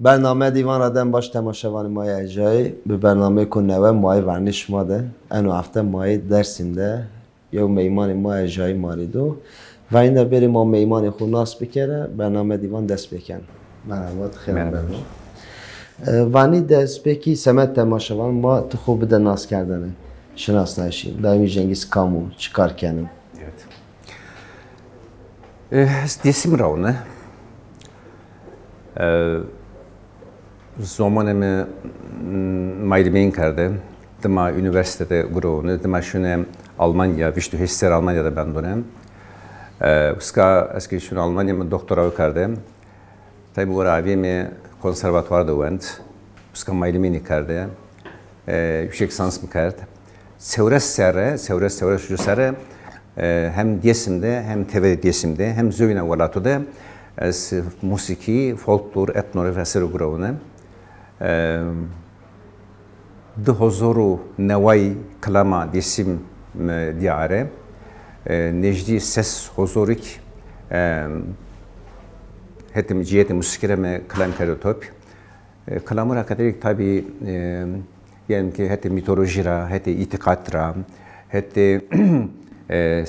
برنامه دیوان آدم باش تماشاوان مای اجای به برنامه کننوه مای ورنش ماده انو هفته مای درسیم ده یا میمان مای اجای ماریدو و این ده بریم ما میمان خود ناس بکره برنامه دیوان دست بکن مرحبات خیلی برم وانی دست بکی سمت تماشاوان ما تو خوب بده ناس کردنه شناس نشیم دایمی جنگیز کامو چیکار کنیم دیسیم راونه zamanımı maylimeyin kardı. Dıma üniversitede growunu, dıma şunu Almanya, viştu hisser Almanya'da ben dönem. Uska eski şunu Almanya'da doktora kardı. Tabi bu avimi konservatuvarda went. Uska maylimeyin kardı. Yüksek sans mı kardı. Sevres şu sere hem diyesimde hem TV diyesimde hem zövüne valatuda az musiki, folklor, etnor vesaire growunu. ده هزارو نوای کلام دیسیم دیاره نجدی سس هزاریک هتم جیت موسیقی می کلام کرده توپ کلامورا کدریک تابی یعنی که هت میتولوژی را هت اعتقاد را هت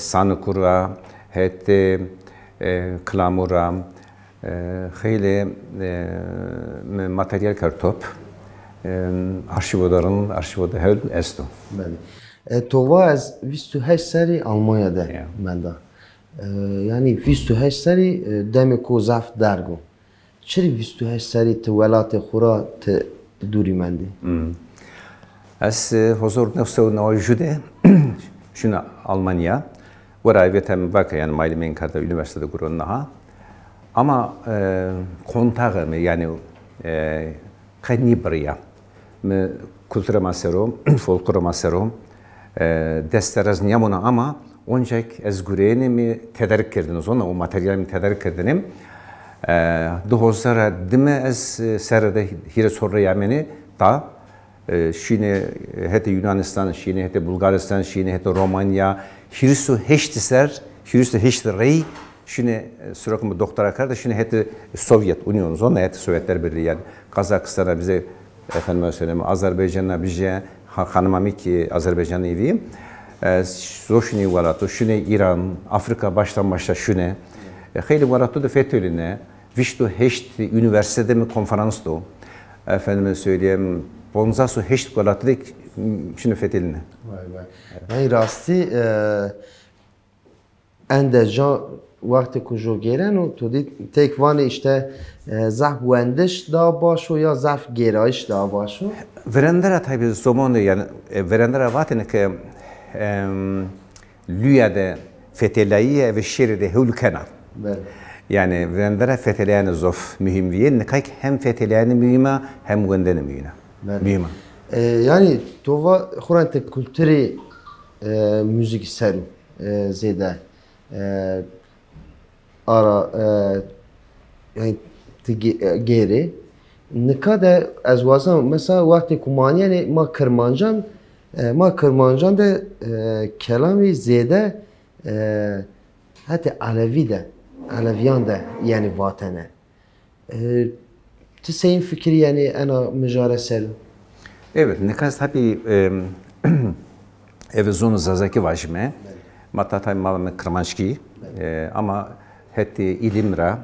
سانکورا هت کلامورا خیلی materyal kartop arşivoda hel esto. Tova az 28 seri Almanya'da menda. Yani 28 seri demek o zaf dergo. Çeri 28 seri te velat xura te duri mendi. Az huzur nefsu najude şuna Almanya. Verayetem vaka yani Maylimen karda üniversitede kurunnaha. Ama kontağı yani kanibria mı kültüre maserum, folklore maserum desteraz niyamuna ama oncak ezgureni mi tedarik kırdınız ona o materyal mi tedarik kırdıным doğuzlara dime ez serede hire sonra yameni ta şine hete Yunanistan, şine hete Bulgaristan, şine hete Romanya, hirisu heştiser, hirisu heşti rey Şimdi sürekli doktora karda şimdi hep Sovyet Unionu zona hep Sovyetler Birliği yani Kazakistan'a bize efendim söyleyeyim Azerbaycan'a bize hanımamı ki Azerbaycan'ı eviyim. Zoşuni varatu, şune İran, Afrika baştan başa şune. Hayli varatu da FETÖ'line, viştu heşt üniversitede mi konferanstı. Efendim söyleyeyim bonzasu heşt varatu da şimdi FETÖ'line. Vay vay. Yani rasti endeja وقتی کجا گیرن و تو دید تکوانی işte zaf wendiş da başo ya zaf gerayış da başo. Verendera tabi zamanı yani verendera vatine ki lüyede fetelayiye ve şeride hülkena. Yani verendera fetelayanı zof mühim diye ne kayk hem fetelayanı mühime hem wendene mühime. Yani tova xurante kültürü müzik seru zede ara yani geri ne kadar az vazam mesela vakti kumanyane ma Kırmancan da kelami zede hatta Alevi de Aleviyan da yani vatana senin fikri yani ana mücaresel evet ne kadar tabi evzonu zazaki vajme matatay mavme Kırmançki ama heti ilimra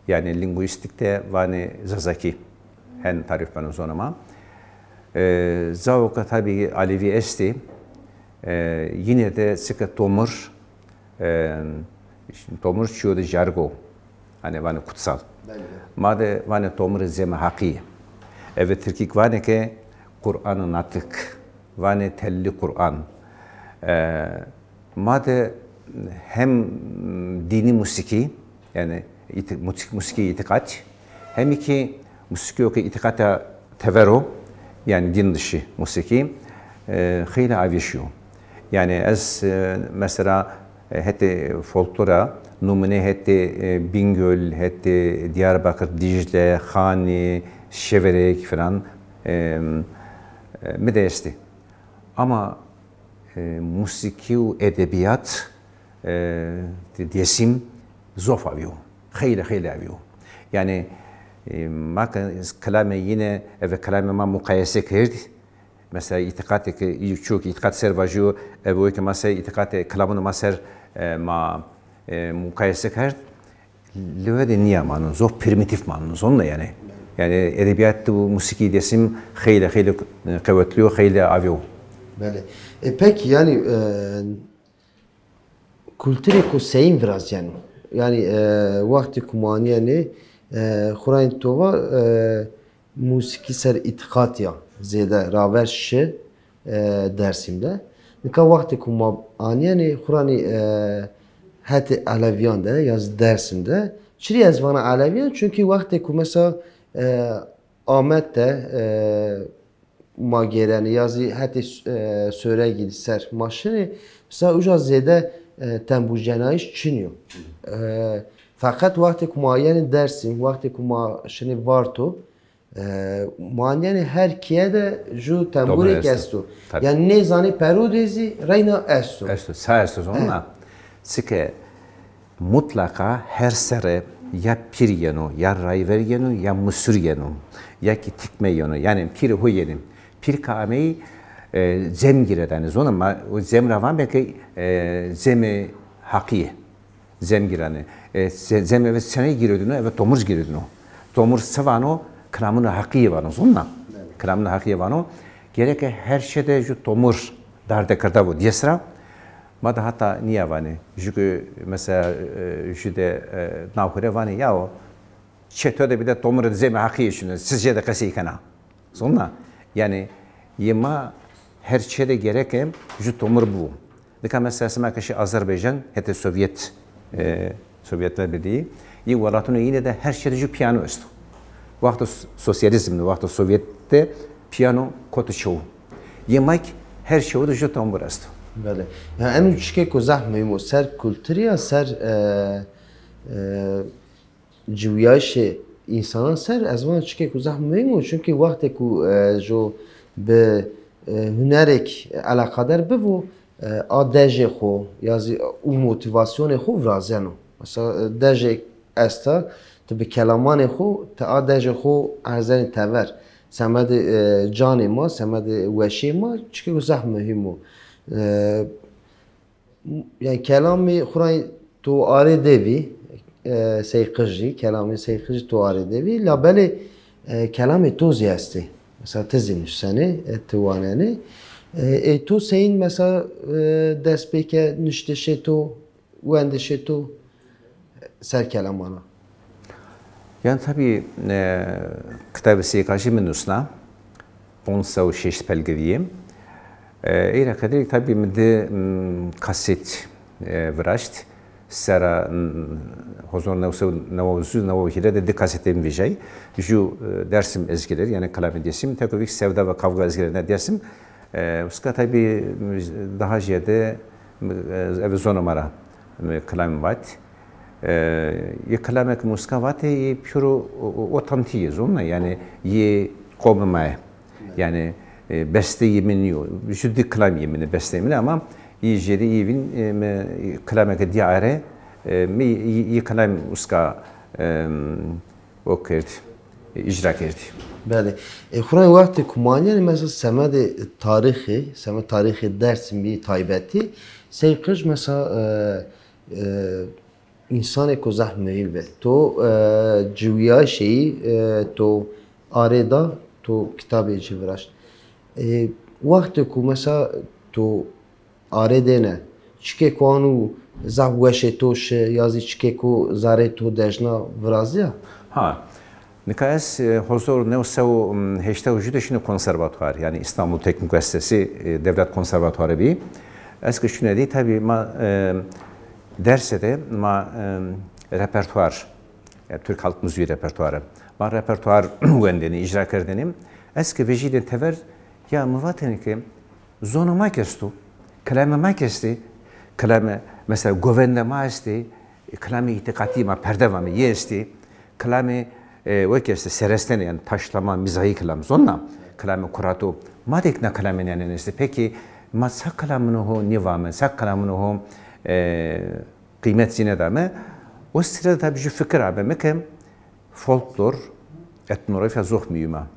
yani linguistikte vani zazaki hen tarif ben uzunama zavoka tabi Alevi esti yine de sıkı tomur çiyodu jargo hani vani kutsal made vani tomur zeme haki evet Türkik vani ke Kur'an'ın natık vani telli Kur'an made hem dini musiki yani musiki itikat hem iki musiki oku itikata tevero yani din dışı musiki hayli avişiyor. Yani az mesela hette folklora numune hette Bingöl hette Diyarbakır, Dicle, Hani, Şeverek falan medesti. Ama musiki u edebiyat diyesim zof avıyor. Hayli avıyor. Yani ما كلامي yine ve kelamı ma mukayese kirdi. Mesela itikat ki çok itikat servajı bu ki mesela itikat kelamını maser ma mukayese kirdi. Lüvede niye manın zor primitif manın sonla yani. Yani edebiyat bu musiki desim hayli kuvvetli hayli avyo. Böyle. Peki yani kültürü ko seyin biraz yani. Yani vakti kumani yani Kur'an tova musiki ser itikat ya zede raverşi dersimde. Nika vakti kumani yani Kur'an'ı hati Aleviyan de yaz dersimde. Çiri ezvana Aleviyan çünkü vakti ku mesela Ahmet de ma gereni yazı hati söre gidiser maşını mesela uca zede tembu cenayiş çiniyor. Fakat vakti kuma yani dersim, vakti kuma şimdi varto, yani her kiye de ju tembure kestu. Yani ne zani perudezi reyna estu. Estu, sağ estu sonra. Sike mutlaka her sere ya pir yenu, ya rayver yenu, ya musur yenu, ya ki tikme yenu. Yani pir hu yenim. Pir kameyi zem giredeniz ona ama o zem ravan belki zemi hakiye. Zem gireni. Zem evet sene giriyordun, evet tomuz giriyordun. Tomuz savano, kramını hakiye var onunla. Kramını hakiye var o. Gerek her şeyde şu tomuz darda karda bu. Diyesra, mada hatta niye vani? Çünkü mesela şu de navkure vani ya o. Çetode bir de tomuz zem hakiye şunu. Sizce de kası kana. Sonra yani yema her şeyde gerek şu tomuz bu. Dika mesela semakeşi Azerbaycan, hete Sovyetler Birliği, iyi varatını yine de her şeyde şu piyano üstü. Vakti sosyalizmde, vakti Sovyette piyano kotu çoğu. Yemek her şeyde de şu tambur üstü. Böyle. Yani en uçke ko zahmeyim o ser kültürü ya ser civyaşı insanın ser ezvan uçke ko zahmeyim o çünkü vakti ko jo be hünerek alakadar bevo a deje xo yazı o motivasyonu xo vrazeno. Mesela deje esta tabi kelaman xo ta a deje xo arzani tever. Semed cani ma, semed veşi ma çünkü zah mühim o. Yani kelamı Kur'an to are devi seyqıcı, kelamı seyqıcı to are devi. La beli kelamı to ziyasti. Mesela tezin sene tuvaneni. تو سین مثلا دست به که نشته تو وندشه تو سر کلامانا. Yani tabii kitabı seykaşı minusna, 16 pelgeviyim. İra kadar tabii mide kaset vraşt. Sera hozor nevhire de kasetim vijay. Ju dersim ezgiler yani kalam desim. Tekrar sevda ve kavga ezgilerine dersim. Uska tabii daha ziyade ev zonumara kalam var. Ye kalamek muska var ye puro otantiyiz onunla yani ye kommaya yani beste yeminiyor. Şuddi kalam yemini beste yemini ama ye jeri yevin kalamek diğere mi ye kalam uska okert icra kerdi. Bəli. Xurayın vaxtı kumaniyan mesela semed tarihi dersin bir taybeti. Seyqış mesela insan ko zahmeyi ve to civya şeyi to areda to kitabı civraş. Vaxtı ku mesela to aredene çike konu zahveşe toş yazı çike ku zare to dejna vrazya. Ha. Nikayes huzur nevsev heşte vücudu şimdi konservatuar yani İstanbul Teknik Üniversitesi Devlet Konservatuarı bir. Eski şunu değil tabii ma derse de ma repertuar yani Türk Halk Müziği repertuarı. Ma repertuar gündeni icra kerdenim. Eski vecide tever ya muvateni ki zonuma kestu, kelamema kesti, kelame mesela güvenlema esti, kelame itikati ma perdevamı yesti, kelame ve keste seresten yani taşlama mizahi kelam zonna kelamı kuratu madek na kelamın yani işte peki ma sak kelamını ho nivame sak kelamını ho kıymet zinedame o sırada tabii şu fikir abi mekem folklor etnografya zor mühima.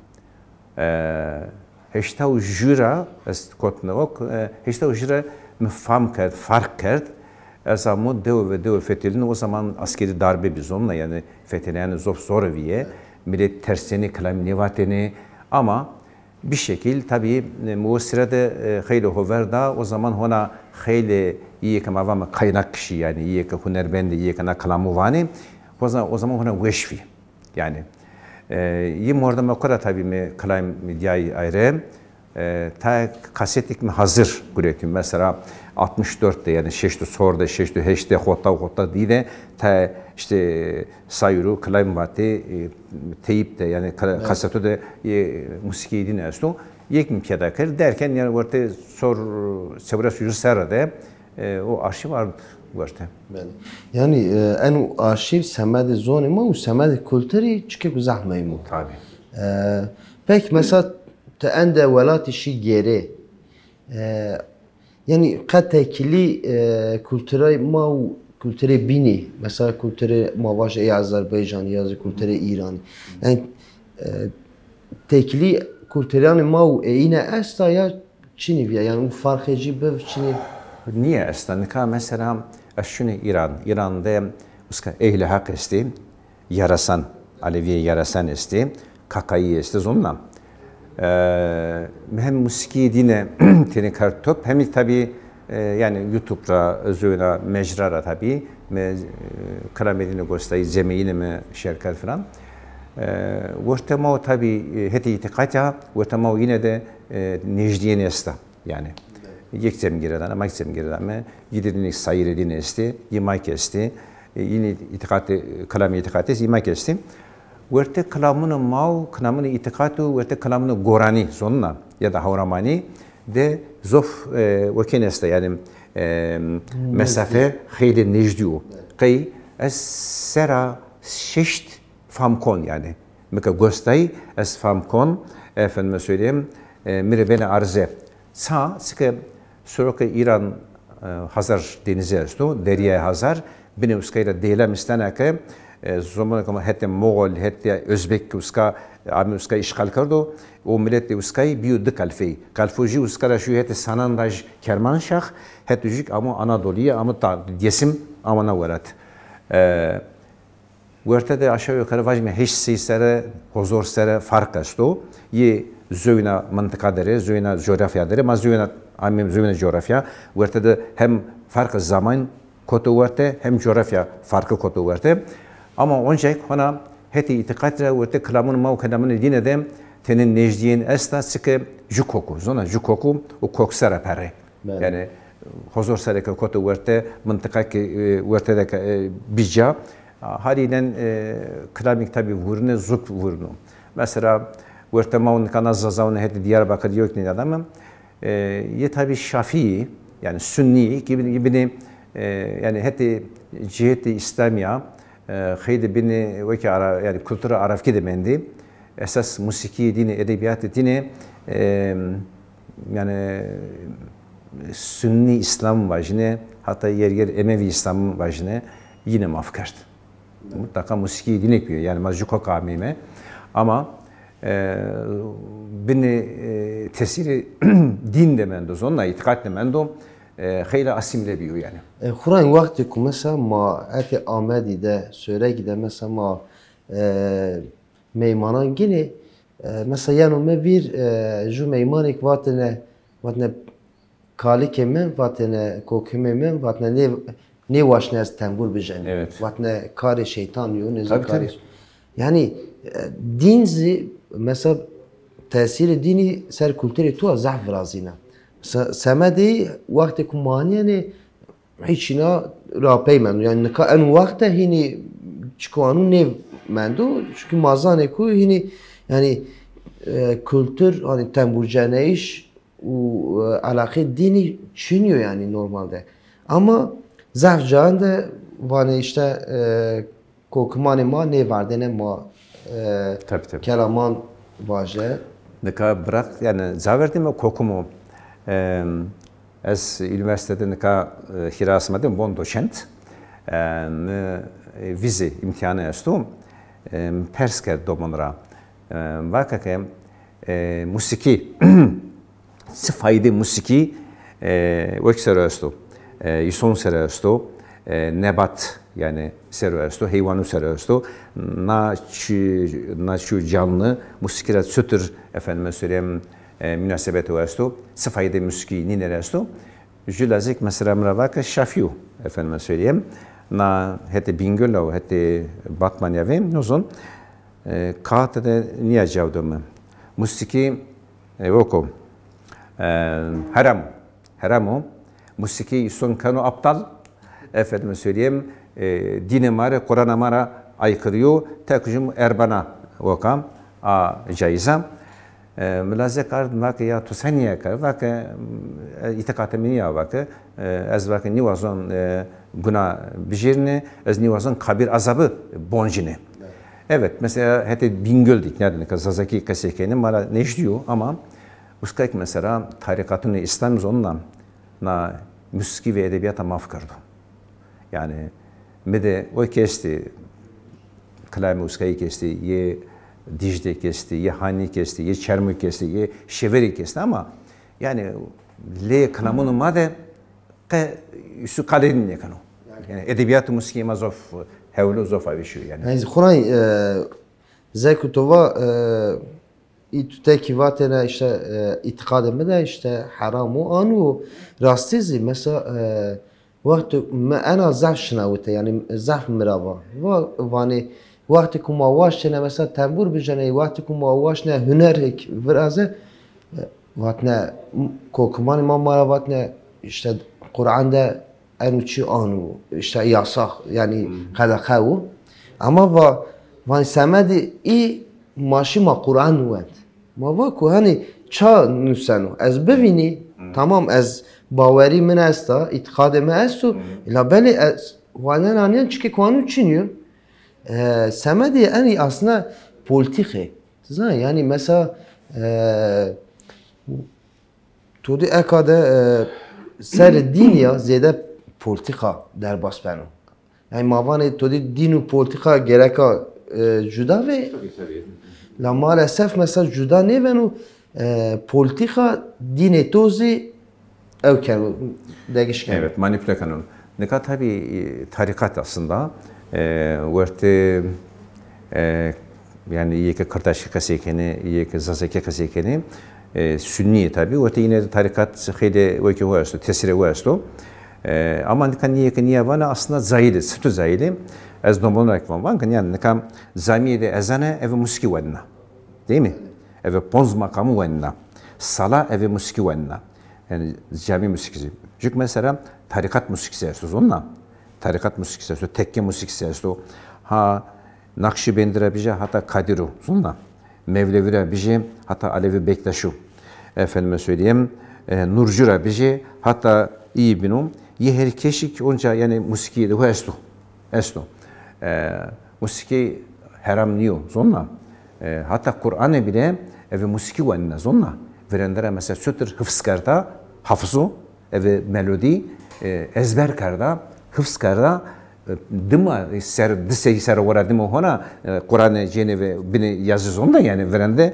Heşta o jüra, est kotne ok, heşta o jüra mefam kert, fark kert. Esamı dev fethedildi. O zaman askeri darbe biz onunla yani fethedilen zor viye. Millet tersini, kılam nevateni ama bir şekil tabii bu sırada hayli hoverda o zaman ona hayli iyi ki mavama kaynak kişi yani iyi ki hunerbendi, iyi ki naklamı vani o zaman ona veşfi yani yim orada makara tabii mi kılam medyayı ayrı ta kasetik mi hazır üretim mesela 64'te yani şeştu sorda şeştu heşte hotta diye de ta işte sayuru kılam vati teyip de yani kaseto da musiki dinlesto yekim kedakır derken yani orta sor sevra sürü serade o arşiv var vardı. Yani en arşiv semedi zone mu semedi kültürü çıkıp zahmeyi mu? Tabii. Peki mesela te ende velat işi geri yani katekili kültürü mu kültürü bini mesela kültürü mavaş Azerbaycan ya kültürü İran yani tekili kültürü mu yine esta ya Çin'i yani bu fark edici Çin'i niye aslında mesela şunu İran'da uska ehli hak esti yarasan Aleviye yarasan esti kakayı esti zonla hem musiki dine teni kartop hem tabi yani YouTube'da özüne mecrara tabi karamedine gösteri zemeyine mi şerkar falan ortama tabi heti itikatya ortama yine de necdiye nesta yani yeksem gireden ama yeksem gireden mi gidirini sayır edin esti yemek esti yine itikatı kalam itikatı yemek esti orta kalamını mau kalamını itikatı orta kalamını gorani sonuna ya da havramani de zof vekeneste yani mesafe hayli necdiu kay es sera şeşt famkon yani meka gösteri es famkon efendime söyleyeyim mire beni arze sıkı Soroka İran Hazar denizi esto, Derya Hazar, beni uskayla değilim isteneke, zaman kama hatta Moğol, hatta Özbek uska, ami uska işgal kardo, o millet uskayı biyo dıkalfi, kalfoji uskara şu hatta Sanandaj Kermanşah, hatta jik ama Anadolu'ya ama ta yesim amana varat. Ortada aşağı yukarı vajme hiç sesere, huzur sere fark esto, ye zöyna mıntıkadere, zöyna coğrafyadere, ma zöyna Amim zümrüt coğrafya, ortada hem farklı zaman kodu vardı, hem coğrafya farklı kodu vardı. Ama ancak ona heti itikadla ortada kılamın mau kılamın dine de tenin necdiyen esta sıkı jukoku, zona jukoku o koksara pare. Yani huzur sarıka kodu vardı, mıntıka ki ortada bija, haliyle kılamik tabi vurnu, zuk vurnu. Mesela ortada mau kanazza zavne heti Diyarbakır yok ne adamım. Ye tabi Şafii yani Sünni gibi yani heti ciheti İslamiya haydi beni veki ara yani kültürü arafki demendi esas musiki dini edebiyatı dini yani Sünni İslam vajine hatta yer Emevi İslam vajine yine mafkart mutlaka musiki dini yapıyor yani mazcuka kavmime ama beni tesiri din demendo, zonna itikat demendo, hayli asimile biyo yani. Kur'an vakti ku mesela ma eti Ahmedi de söyle gide mesela ma meymanan gini mesela yani me bir ju meymanik vatene kalikemen vatene kokumemen vatene ne vaşne az tembur bijen. Evet. Vatene kare şeytan yo ne kare. Yani dinzi mesela tesiri dini ser kültürü tuğa zahf razina. Semedi vakti kumaniye hiçina rapeymen yani en vakte hini çıkanı ne mendo çünkü mazane ku hini yani kültür hani temburcane iş o alakı dini çiniyor yani normalde. Ama zahf cahanda vani işte kokumane ma ne vardı ne ma tabii. Kelaman vaje. Nika bırak yani zaverdim o kokumu. Ez üniversitede nika hirasmadım bon doçent. Vize imtihanı estum. Persker domanra. واقعا موسیقی فایده موسیقی وقت سر استو یسون سر استو nebat yani seroesto, hayvanı seroesto, na şu canlı musikira sütür efendime söyleyeyim münasebeti esto, sıfayda musiki niner esto, jülazik mesela mravaka şafiu efendime söyleyeyim, na hete bingölo hete batman yavim nozon, kağıtıda niye cevdum, musiki oku, haramu, musiki son kanu aptal, efendime söyleyeyim, dine mara, Kur'an'a mara aykırıyor, tekcüm erbana okam, caizam. Mülazek ard vakı ya tusaniye kar, vakı itikatı ya vakı, az vakı nivazon guna bijirne, az nivazon kabir azabı boncine. Evet, mesela hete Bingöl dik, nerede Zazaki Kaseke'nin mara neşdiyor ama uskayk mesela tarikatını İslam zonla na müziki ve edebiyata mafkardı. Yani mede o kesti, Kalami Uskay'ı kesti, ye Dicle kesti, ye Hani kesti, ye Çermik kesti, ye Şeveri kesti ama yani le kalamunun made şu kalenin yakano. Yani edebiyat musiki mazof hevlu zof avişiyor yani. Yani Kur'an zekutova İtuteki vatene işte itikadımı da işte haramu anu rastizi mesela وقت ما أنا زعف شناوته يعني زعف مرابا واني وقتكم ما واشنا مثلا تنبور بجنة وقتكم ما واشنا هنر هيك فرازة وقتنا كوكمان ما مرا وقتنا işte Kur'an'da en uçu anu işte yasak yani kada kavu ama van semedi i maşı ma Kur'an nuet ma vaku hani ça nusanu az bevini tamam az باوری من است اعتقاد من است و لابلی وانه نانیان چی که قانون چینیو سمدی انی اصلا پولیتیکه زن یعنی مثلا تو دی اکاده سر دینیا زیاده پولیتیکا در باس بنو یعنی ماوانه تو دی دین و پولیتیکا گرکا جدا و لما لسف مثلا جدا نیونو پولیتیکا دین توزی Evet, manipüle kanunu. Ne kadar tabii tarikat aslında verte yani iyi ki Kırtaşlı kasekeni, iyi ki Zazaki kasekeni Sünni tabii. Verte yine de tarikat hede veki huasto, tesire huasto. Ama ne kadar niye var aslında zahili, sütü zahili. Az nomon olarak var. Yani ne kadar zamiyede ezane ev musiki vanna, değil mi? Ev ponz makamı vanna, sala ev musiki vanna. Yani cami musikisi. Çünkü mesela tarikat musikisi estos onunla. Tarikat musikisi estos, tekke musikisi estos. Ha Nakşibendire bije hatta Kadiru onunla. Mevlevire bije hatta Alevi Bektaşu. Efendime söyleyeyim. Nurcura bije hatta iyi binum. Ye her keşik onca yani musiki de o esto. Esto. Musiki haram niyo onunla. Hatta Kur'an'ı bile ev musiki vanna onunla. Verendere mesela sütür hıfz karda, hafızu ve melodi ezber karda, hıfz karda dıma ser dise ser vara dıma hona Kur'an-ı Cene ve bini yazı onda yani verende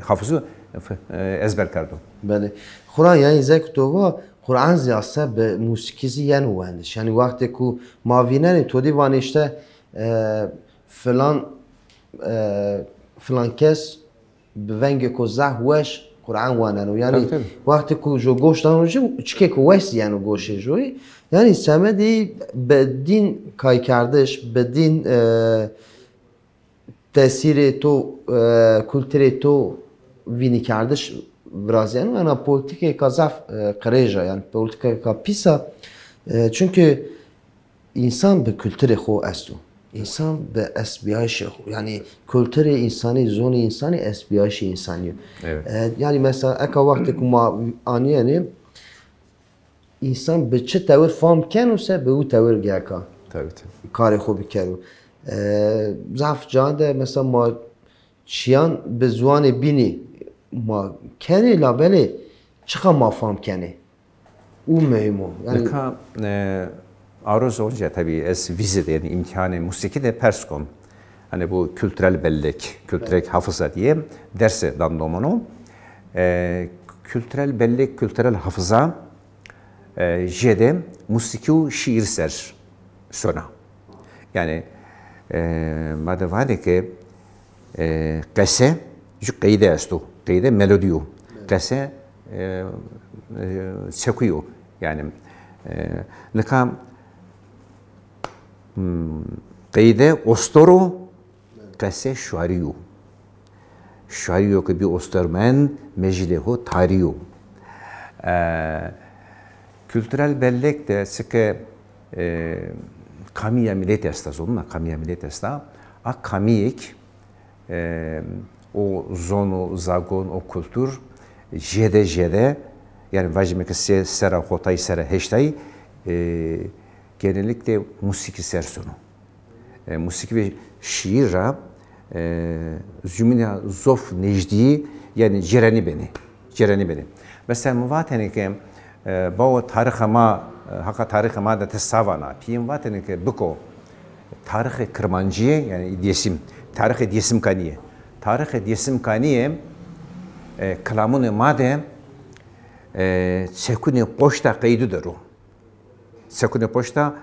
hafızı ezber karda. Bale. Kur'an yani zekutova Kur'an ziyasa be musikisi yani vendiş. Yani vakti ku mavinen todi van işte falan kes بفنگ کو زه وش قرآن وانن و یعنی وقتی کو جو گوش دانوجی چیکه کو وست یعنی گوشه جوی یعنی سمدی به دین کای کردش به دین تاثیر تو کلتر تو وینی کردش برازیان و انا politik kazaf قریجا yani politik kapisa çünkü insan bir kültürü xo astu. İnsan be esbiyaşı yani kültürü insani, zoni insani esbiyaşı insani. Evet. Yani mesela eka vakti kuma aniyeni insan be çe tavır fam kenuse be u tavır gerka. Tabii. Kari xo bikeru. Zaf cande mesela ma çiyan be zuani bini ma keni labeli çıka ma fam keni. U mühim o. Yani aruz olunca tabii es vizede yani imkanı musiki de Perskon. hani bu kültürel bellek, kültürel hafıza diye derse dandomunu. Kültürel bellek, kültürel hafıza jede musiki şiir ser sonra. Yani madde var ki qese ju qeyde estu, qeyde melodiyo, qese çekuyo yani leka qeyde ostoro qese şuariyo. Şuariyo ki bir ostormen meclihu tariyo. Kültürel bellek de sıkı kamiya millet estas onunla kamiya millet esta a kamiyek o zonu zagon o kültür jede yani vajmek sera hotay sera heştay genellikle musiki sersonu musiki ve şiira zümina zof necdi yani cereni beni mesela muvatene ki bu tarihama haka tarihama da tesavana piyim vatene ki buko tarih kırmancıye yani diyesim tarih diyesim kaniye tarih diyesim kaniye kalamun made sekune poşta kaydıdır o sekune poşta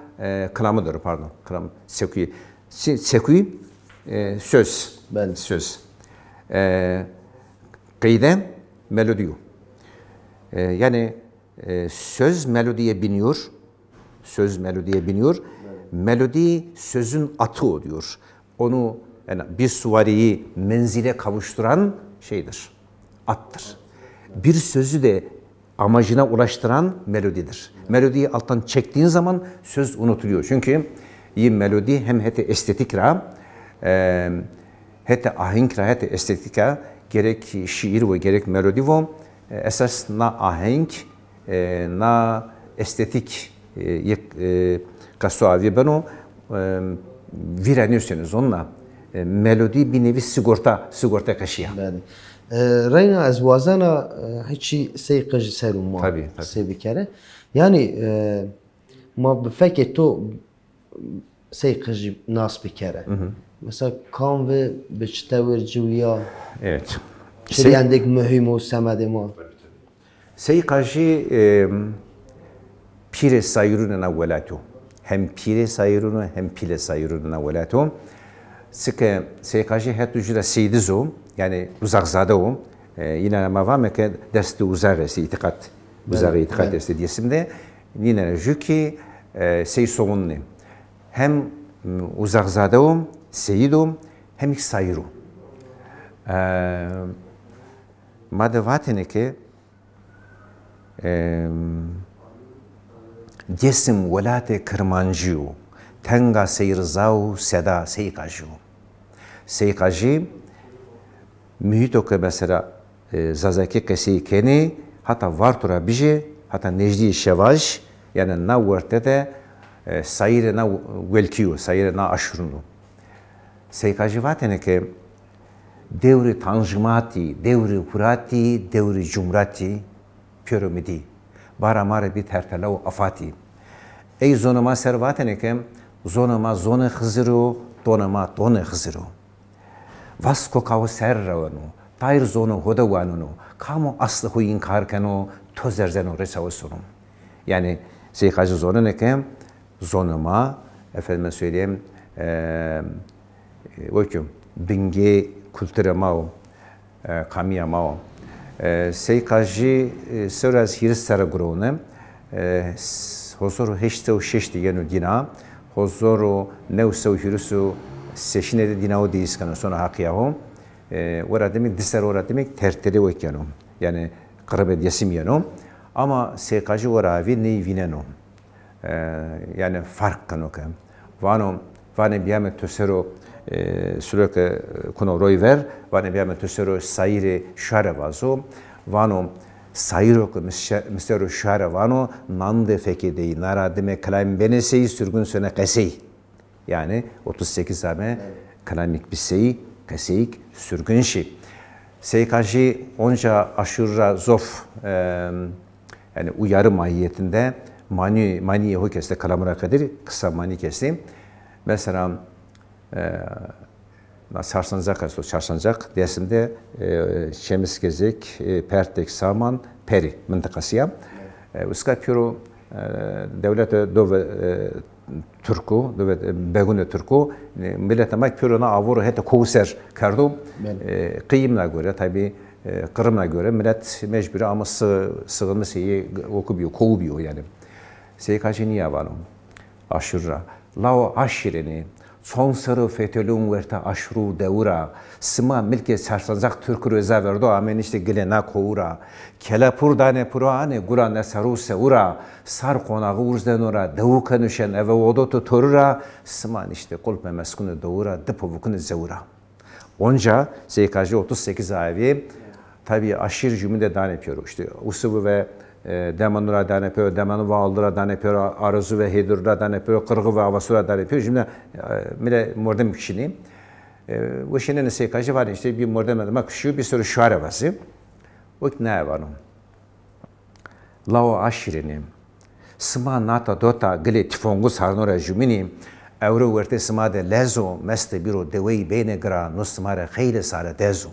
kalamıdır pardon kalam sekui söz söz kayde melodiyo yani söz melodiye biniyor söz melodiye biniyor melodi sözün atı oluyor onu yani bir suvariyi menzile kavuşturan şeydir attır bir sözü de amacına ulaştıran melodidir melodiyi alttan çektiğin zaman söz unutuluyor çünkü iyi melodi hem hete estetikra hete ahenkra hete estetika gerek şiir ve gerek melodi ve esas na ahenk na estetik kasuavi beno vireniyorsunuz onunla melodi bir nevi sigorta kaşıya. Reyna ez vazana hiçi seyqaj serum ma sebi kere. Yani ma befeke to seyqaj nas bir kere. Mesela kan ve beçtevir civiya. Evet. Şeriyendek mühim o semede ma. Seyqajı pire sayırına velatu. Hem pire sayırına hem pile sayırına velatu. Sıkı seyqajı het ücre seydizo yani uzakzade o. Yine mavame ki desti uzak itikat. Uzak itikat esti diyesimde. Yine jüki seysoğunne. Hem uzakzade o, seyido hem ik sayıru. Madde vatene ki Cesim velate kırmancı tenga seyirzav seda seyqajı. Seyqajı mühito ki mesela zazaki kesi keni hatta vartura bije hatta necdi şevaj yani na verte de sayire na velkiyo sayire na aşurunu. Seyqajı vatene ki devri tanjimati, devri hurati, devri cumrati piramidi. Baramare bir tertelav afati. Ey zonama servatene kem zonama zone hızırı, donama done hızırı. Vasko kavu serravanu, tayr zonu hodavanunu, kamu aslı huyin karkanu, tozerzenu resavusunu. Yani seyqajı zonu ne kem zonama, efendime söyleyeyim, oykum, binge kültüre mao, kamiya mao. Seyqajı söraz hiris sara grone, hozoru heşte şeşti yenu dina, hozoru nevsev hirisu seşine de dina o değiskana sonra hakiyahu. Ora demek diser ora demek terteri o ekyanum. Yani kırabet yesim yanum. Ama seyqajı ora vi neyi vinenu. Yani fark kanokem. Vane biyame tösero sürekli konu roy ver, vane biyame tösero sayire şare vazo, vano sayiro ki mistero şare vano nande fekedeyi naradime kalam beneseyi sürgün söne kesey. Yani 38 ame kalamik biseyi keseyik sürgün şey. Seyqajı onca aşırı zof yani uyarı mahiyetinde mani ho kesti kalamına kadar kısa mani kesti. Mesela Çarşancak arası, Çarşancak Dersim'de Şemisgezek, Pertek, Saman, Peri mıntıkasıya. Uska piro devlet dove Türku, dove begune Türku, millet ama pirona avuru hete kovser kardu. Kıyımına göre tabi Kırım'a göre millet mecburi ama sığınma şeyi okuyor, kovuyor yani. Seykaçı niye var? Aşırı. Lao aşireni. Son sarı fetölün verte aşru devura. Sıma milke Çarşancak Türk röza verdo amen işte gelena kovura. Kelapur dane purane gura ne saru seura. Sar konağı urzden ora. Devu kanuşen eve odotu torura. Sıma işte kolpe meskunu doğura. Depovukunu zevura. Onca Seykaçı 38 ayvi tabi aşırı cümle dan yapıyor. İşte usubu ve Demanura dan yapıyor, Demanu ve Aldıra dan yapıyor, Arzu ve Hedurra dan yapıyor, Kırgı ve Avasura dan yapıyor. Cümle mile mordem kişiliğim. Bu şeyin Seykaçı var işte bir mordem adama kuşu bir sürü şuara vası. O ne var? Lao aşırını. Sıma nata dota gile tifongu sarnora cümini. Evro verte sıma de lezo meste biro devey beyne gra no sımara khayre sara dezo.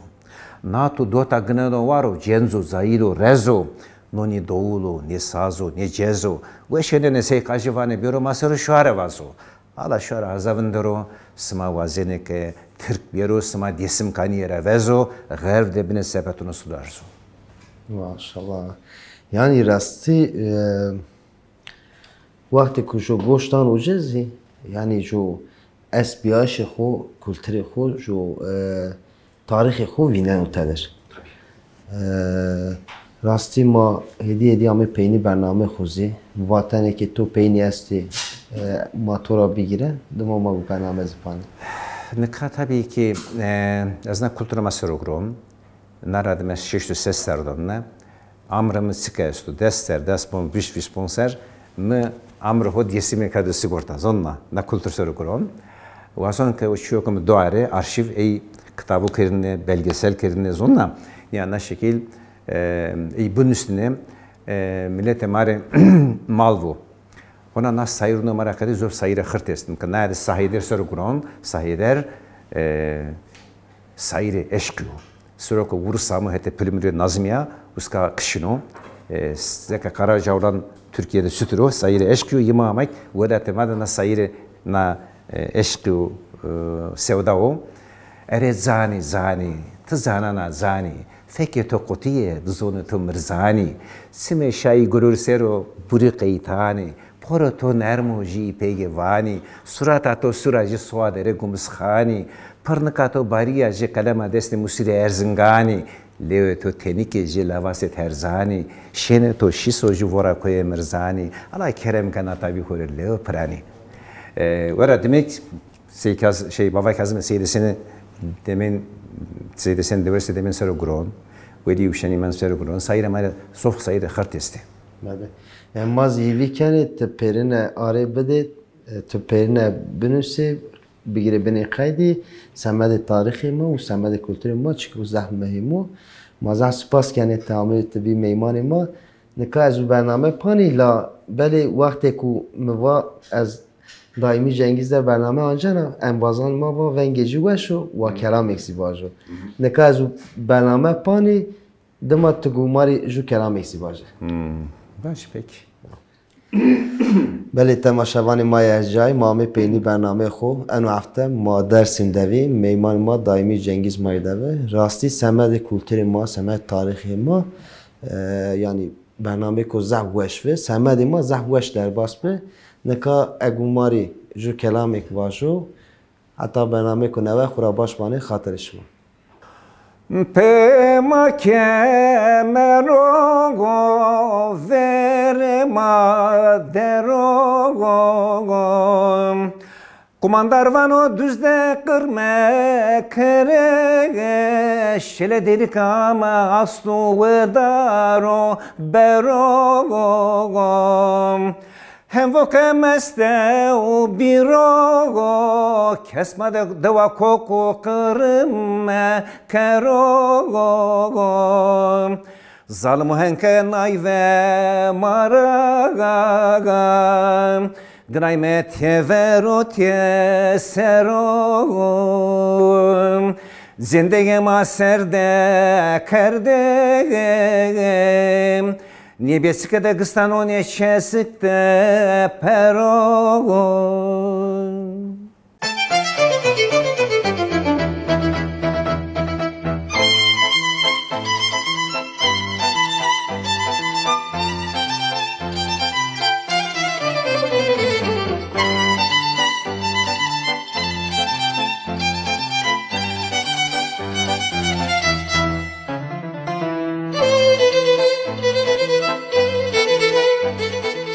Natu dota gnano varo cenzo zairo rezo. No ni doğulu, ni sazo, ni cezo. Ve şeyden Seykaçı var ne biro masarı şuara vazo. Ala şuara azavındaro sıma vazeneke Türk biro sıma desim kaniyere vezo. Gayr debine sepetunu sularzo. Maşallah. Yani rastı vakti ku jo goştan ucezi yani jo esbiyaşı xo, kültürü xo, jo tarihi xo vinen utedir. Rastı ma hediye ame peyni bername xozi vatane ki to peyni esti matora bigire duma ma bu bername zipane. Nika tabii ki azna kultura masarogrom naradime şeştu seslerden amrımı sıkıştı dester despon biş sponsor mı amr hod yesime kadı sigorta zonna na kultur sorogrom vason ke uçuyokum doğare arşiv kitabı kerine belgesel kerine zonna yani şekil bunun üstüne millet emare malvu ona nas sayır numara kadı zor sayıra hırtestim ki nerede sahider sorogrom sahider sayırı eşkü Süroko vursamı hete pülümürü nazmiya uska kışino zeka Karacavran Türkiye'de sütürü sayırı eşkü yimamak ve da temada sayırı na eşkü sevdao zani tzanana zani feke to kotiye dzonu to mirzani sime şai gurur sero buri qeitani poro to nermoji pegevani surata to surajı suadere gumskhani Parnakato bariya je kalama deste musire erzingani leo to tenike je lavaset herzani şene to şiso ju vora koye mirzani ala kerem kana tabi hore leo prani vara demek baba Kazım seydesini demin seydesini deverse demin sero gron wedi uşani man sero gron sayra mara sof sayra khartesti Bade emaz yiviken te perine arebede te perine binüse bigire beni kaydi semede tarihi mi ve semede kültürü mi çünkü zahmehi mi mazah spas kene tamir etti bir meymanı mı ne kadar bername pani la beli vakti ku meva az daimi Cengizler bername ancana envazan ma va vengeci veşo ve kelam eksi vajo ne kadar bername pani demat gumari ju kelam eksi vajo baş peki بله تماشاوان ما یجای مامه پینی برنامه خو انو هفته ما درسیم دوی میمان ما دائمی جنگیز مایدوه راستی سمت کلتور ما سمت تاریخی ما yani برنامه کو زح وشوه سمت ما زح وش در باس به نکا اگوماری جو کلامک واجو حتی برنامه کو نوه خورا باش مانه خاطرش ما Pema kemerogo verema derogo Kumandarvano düzde kırme kere şele dedik ama aslu vedaro berogo Hem vokemeste u birogo kesmede deva koku kırme kerogo Zalmu henke nayve maraga Grajme tevero teserom Zindegima serde kerdem Niebieske gstano neşesikte peron